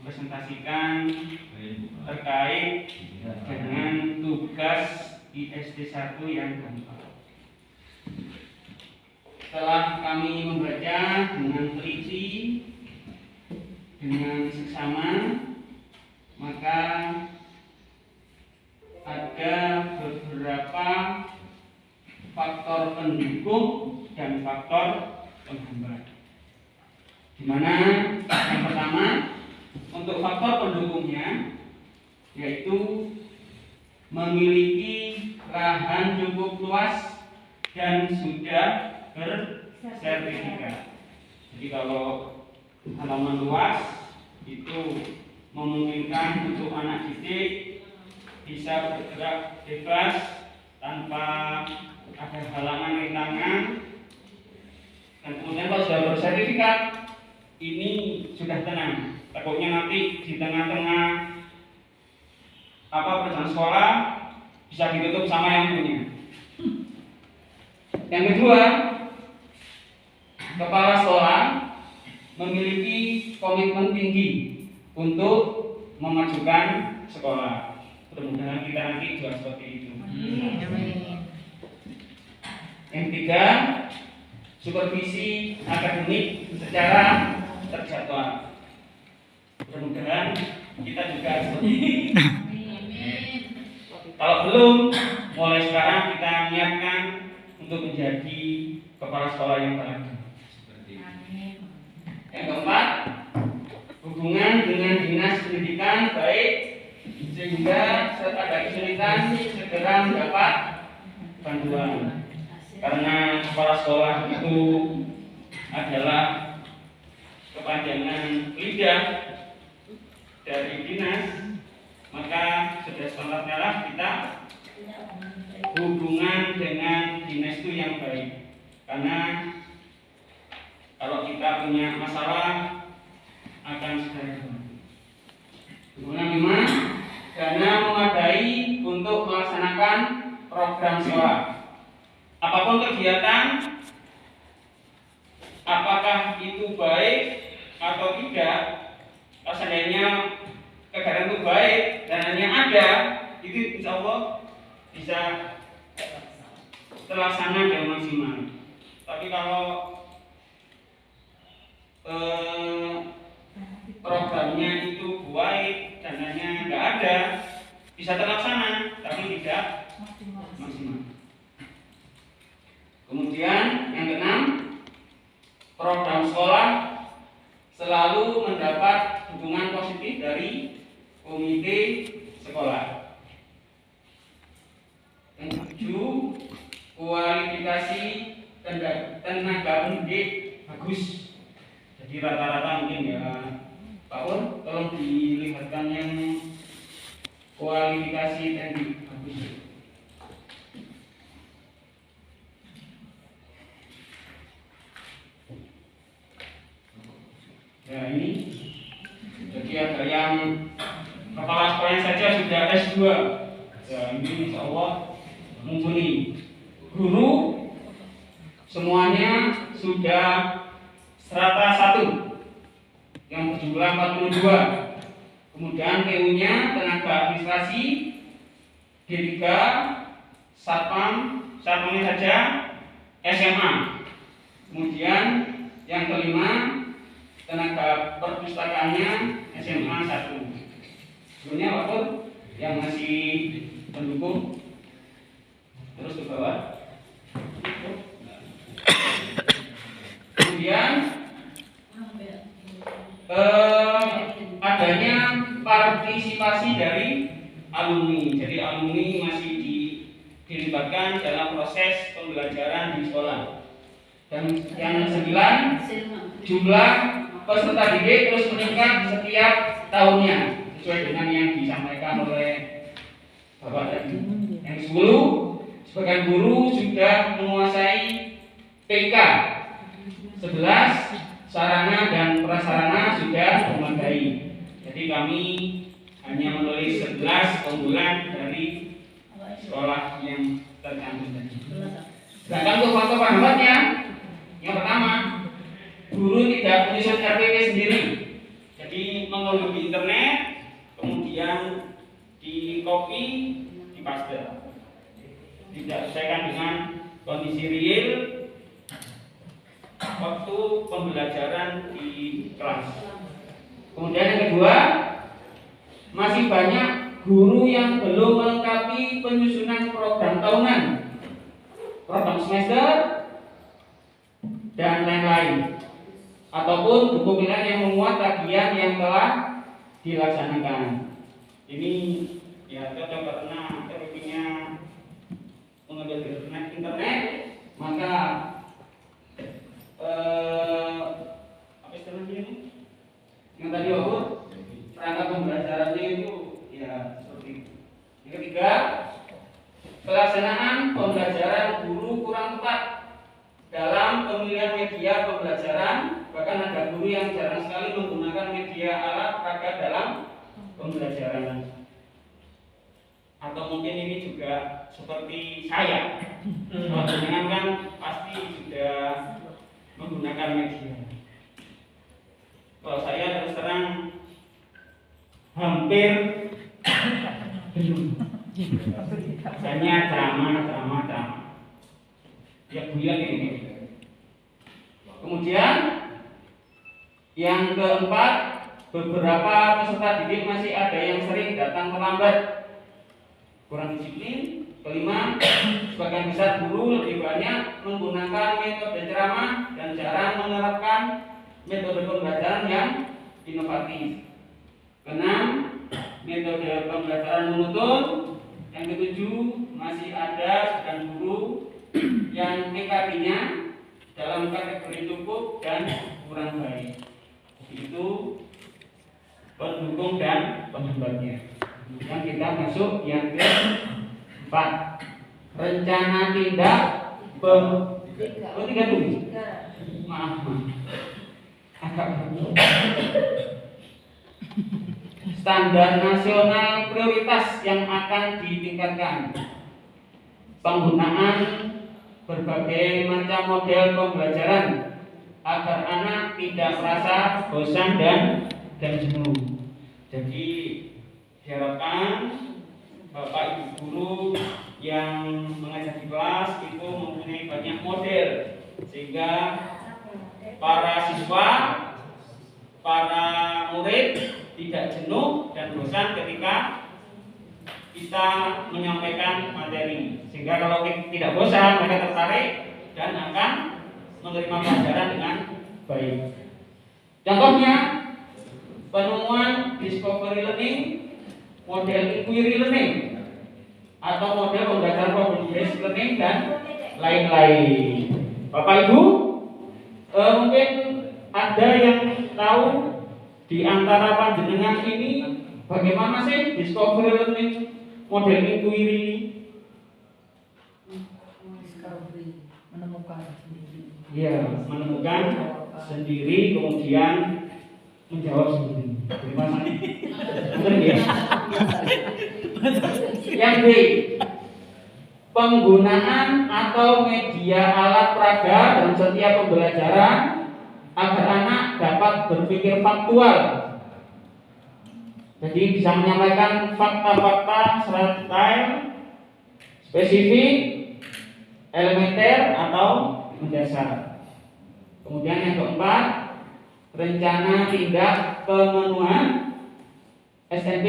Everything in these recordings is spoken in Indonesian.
presentasikan terkait dengan tugas ISD 1 yang keempat. Setelah kami membaca dengan teliti, dengan seksama, maka ada beberapa faktor pendukung dan faktor penghambat. Di mana yang pertama, untuk faktor pendukungnya yaitu memiliki lahan cukup luas dan sudah bersertifikat. Jadi kalau halaman luas itu memungkinkan untuk anak didik bisa bergerak bebas tanpa ada halangan rintangan. Dan kemudian kalau sudah bersertifikat, ini sudah tenang. Takutnya nanti di tengah-tengah perjalanan sekolah bisa ditutup sama yang punya. Yang kedua, kepala sekolah memiliki komitmen tinggi untuk memajukan sekolah. Mudah-mudahan kita nanti juga seperti itu. Yang ketiga, supervisi akademik secara terjadwal. Mudah-mudahan kita juga seperti itu. Kalau belum, mulai sekarang kita niatkan untuk menjadi kepala sekolah yang baik. Yang keempat, hubungan dengan dinas pendidikan baik, sehingga saat ada kesulitan segera mendapat bantuan. Karena kepala sekolah itu adalah kepanjangan lidah dari dinas, maka sudah sepatutnya lah kita hubungan dengan dinas itu yang baik. Karena kalau kita punya masalah akan segera dibantu. Hubungan 5, dana memadai untuk melaksanakan program sekolah. Apapun kegiatan, apakah itu baik atau tidak, kalau seandainya kegiatan itu baik, dananya ada, itu insya Allah bisa terlaksana dengan maksimal. Tapi kalau programnya itu baik, dananya nggak ada, bisa terlaksana, tapi tidak maksimal. Kemudian yang keenam, program sekolah selalu mendapat dukungan positif dari komite sekolah. Yang ketujuh, kualifikasi tenaga pendidik bagus. Jadi rata-rata mungkin ya Pak Pur, tolong dilihatkan yang kualifikasi pendidik bagus. Ya ini, jadi ada yang kepala sekolah saja sudah S2. Ya ini insya Allah mumpuni. Guru semuanya sudah strata 1 yang berjumlah 42. Kemudian PU-nya tenaga administrasi, D3, satpamnya saja SMA. Kemudian yang kelima, tenaga perpustakaannya SMA 1. Sebenarnya Pak Pur yang masih pendukung terus ke bawah. Kemudian adanya partisipasi dari alumni. Jadi alumni masih dilibatkan dalam proses pembelajaran di sekolah. Dan yang 9, jumlah peserta didik terus meningkat setiap tahunnya sesuai dengan yang disampaikan oleh Bapak tadi. Yang 10, sebagian guru sudah menguasai PK. 11, sarana dan prasarana sudah memadai. Jadi kami hanya menulis 11 keunggulan dari sekolah yang tercantum tadi. Sedangkan untuk faktor penghambatnya, yang pertama, guru tidak menyusun RPP sendiri. Jadi mengunduh di internet, kemudian di copy, di paste. Tidak sesuaikan dengan kondisi real waktu pembelajaran di kelas. Kemudian yang kedua, masih banyak guru yang belum melengkapi penyusunan program tahunan, program semester, dan lain-lain, ataupun buku pilihan yang memuat kajian yang telah dilaksanakan. Ini ya cocok karena tekniknya mengambil internet, maka apa istilahnya ini? Yang tadi aku perangkat pembelajarannya itu ya seperti itu. Yang ketiga, pelaksanaan pembelajaran guru kurang tepat dalam pemilihan media pembelajaran. Bahkan ada guru yang jarang sekali menggunakan media alat peraga dalam pembelajaran. Atau mungkin ini juga seperti saya, dengan kan pasti sudah menggunakan media. Kalau saya terus terang hampir belum. Hanya ceramah. Ya bulan ini. Kemudian yang keempat, beberapa peserta didik masih ada yang sering datang terlambat, kurang disiplin. Kelima, sebagian besar guru lebih banyak menggunakan metode ceramah dan jarang menerapkan metode pembelajaran yang inovatif. Keenam, metode pembelajaran monoton. Yang ketujuh, masih ada sebagian guru yang PKB-nya dalam kategori cukup dan kurang baik. Itu pendukung dan penghambatnya. Kemudian kita masuk yang keempat, rencana tindak tiga dulu. Maaf. Standar nasional prioritas yang akan ditingkatkan. Penggunaan berbagai macam model pembelajaran agar anak tidak merasa bosan dan jenuh. Jadi diharapkan Bapak Ibu guru yang mengajar di kelas itu mempunyai banyak model sehingga para siswa, para murid tidak jenuh dan bosan ketika kita menyampaikan materi, sehingga kalau tidak bosan mereka tertarik dan akan menerima pelajaran dengan baik. Contohnya penemuan discovery learning, model inquiry learning, atau model pembelajaran problem based learning dan lain-lain. Bapak Ibu, mungkin ada yang tahu di antara panjenengan ini bagaimana sih discovery learning, model inquiry? Menemukan sendiri. Ya, menemukan sendiri kemudian menjawab sendiri. Terima kasih. Benar ya? Yang B, penggunaan atau media alat peraga dalam setiap pembelajaran agar anak dapat berpikir faktual. Jadi bisa menyampaikan fakta-fakta secara detail, spesifik, elementer atau mendasar. Kemudian yang keempat, rencana tindak pemenuhan SNP.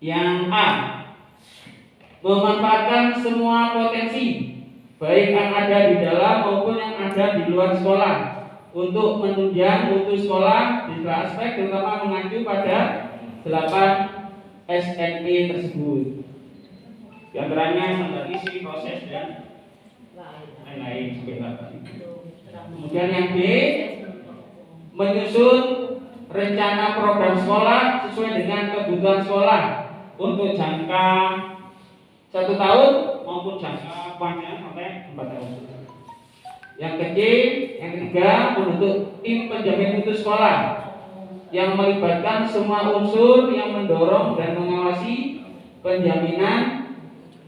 Yang A, memanfaatkan semua potensi baik yang ada di dalam maupun yang ada di luar sekolah untuk menunjang mutu sekolah di segala aspek, terutama mengacu pada 8 SNP tersebut. Di antaranya standar isi, proses dan lain-lain. Kemudian yang B, menyusun rencana program sekolah sesuai dengan kebutuhan sekolah untuk jangka 1 tahun maupun jangka panjang sampai 4 tahun. Yang ketiga, membentuk tim penjamin mutu sekolah yang melibatkan semua unsur yang mendorong dan mengawasi penjaminan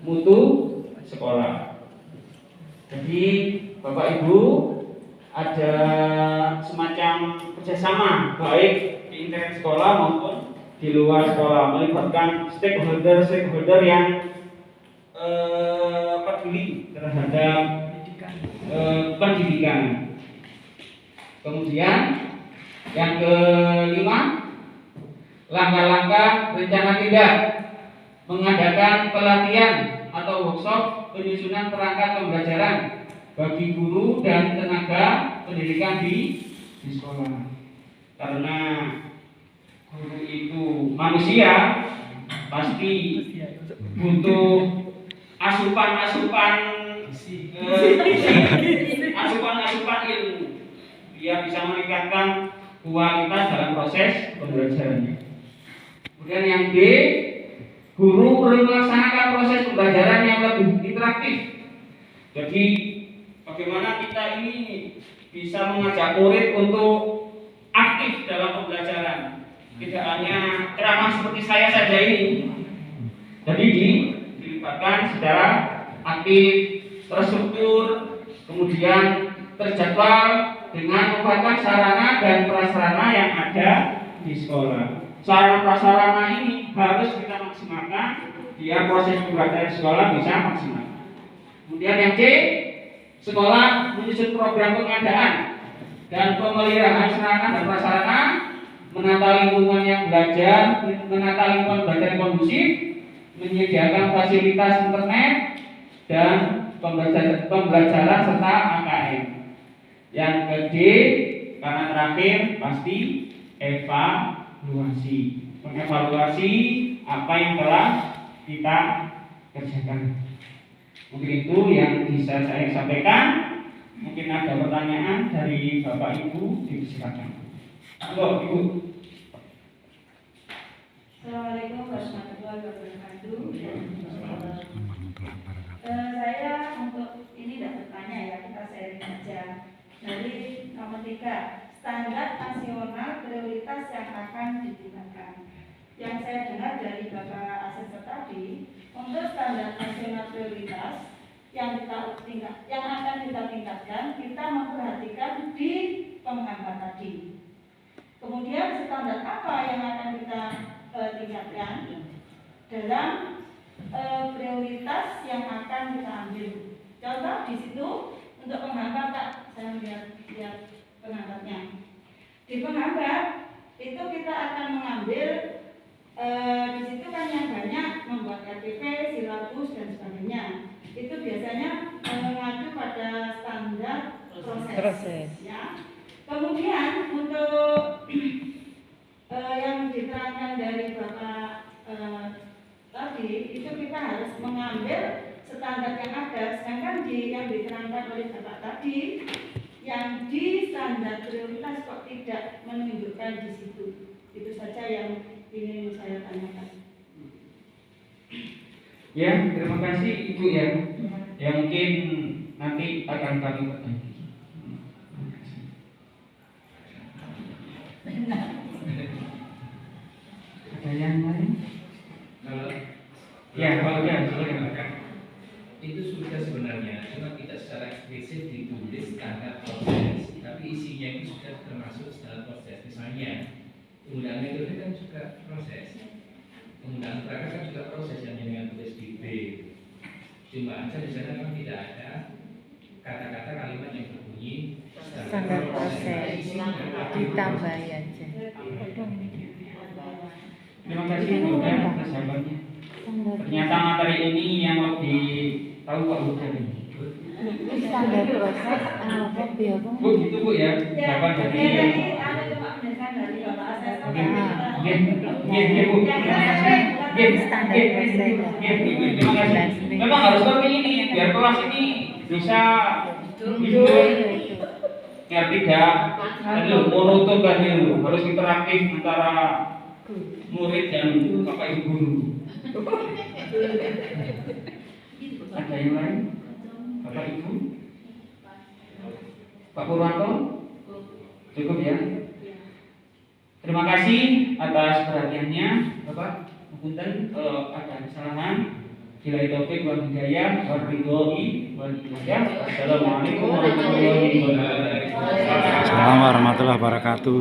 mutu sekolah. Jadi Bapak Ibu, ada semacam kerjasama baik di internal sekolah maupun di luar sekolah, melibatkan stakeholder yang peduli terhadap pendidikan. Kemudian yang kelima, langkah-langkah rencana tindak mengadakan pelatihan atau workshop penyusunan perangkat pembelajaran bagi guru dan tenaga pendidikan di sekolah. Karena guru itu manusia, pasti butuh asupan ilmu. Dia bisa meningkatkan kualitas dalam proses pembelajarannya. Kemudian yang B, guru perlu melaksanakan proses pembelajaran yang lebih interaktif. Jadi bagaimana kita ini bisa mengajak murid untuk aktif dalam pembelajaran, tidak hanya ceramah seperti saya saja ini. Jadi dilibatkan secara aktif, terstruktur, kemudian terjadwal dengan memanfaatkan sarana dan prasarana yang ada di sekolah. Sarana prasarana ini harus kita maksimalkan biar proses pembelajaran sekolah bisa maksimal. Kemudian yang C, sekolah menyusun program pengadaan dan pemeliharaan sarana dan prasarana, menata lingkungan yang belajar, menata lingkungan belajar yang kondusif, menyediakan fasilitas internet dan pembelajaran serta AKM. Yang ke D, karena terakhir pasti evaluasi, mengevaluasi apa yang telah kita kerjakan. Mungkin itu yang bisa saya sampaikan. Mungkin ada pertanyaan dari Bapak Ibu, dipersilakan. Halo Ibu. Assalamualaikum warahmatullahi wabarakatuh. Saya untuk ini tidak bertanya ya, kita sharing aja. Dari nomor 3, standar nasional prioritas yang akan ditingkatkan. Yang saya dengar dari Bapak Asesor tadi, untuk standar nasional prioritas yang akan kita tingkatkan, kita memperhatikan di penghambat tadi. Kemudian standar apa yang akan kita tingkatkan dalam prioritas yang akan kita ambil. Contoh di situ untuk penghambat, Pak, saya lihat penghambatnya. Di penghambat itu kita akan mengambil di situ kan yang banyak membuat RPP, silabus dan sebagainya. Itu biasanya mengacu pada standar proses. Ya. Kemudian untuk yang diterangkan dari Bapak tadi, itu kita harus mengambil standar yang ada, sedangkan yang diterangkan oleh Bapak tadi, yang di standar prioritas kok tidak menunjukkan di situ. Itu saja yang ingin saya tanyakan. Ya, terima kasih Ibu ya. Yang mungkin nanti akan kami perbaiki. Ada yang lain? Kalau silakan. Itu sudah sebenarnya, cuma tidak secara eksplisit ditulis standar proses, tapi isinya itu sudah termasuk standar proses. Misalnya penggunaan metode kan juga proses, penggunaan perangkat kan juga proses yang dengan tulis di B. Cuma aja di sana kan tidak ada kata-kata kalimat yang berbunyi standar proses, ditambah aja. Terima kasih Ibu ya atas jawabannya. Ternyata materi ini yang lebih tahu Pak Hujan ini. Standar proses apa biasa? Bu, gitu Bu ya. Jawaban dari Bu. Standar proses. Terima kasih. Memang harus seperti ini biar kelas ini bisa hidup, biar tidak monoton tadi, harus interaktif antara murid dan Bapak Ibu guru. Ada yang lain? Bapak Ibu? Pak Purwanto? Cukup ya? Terima kasih atas perhatiannya Bapak. Punten kalau ada kesalahan Bila taufik wal hidayah wal ridhoi wal hidayah. Assalamualaikum warahmatullahi wabarakatuh. Assalamualaikum warahmatullahi wabarakatuh.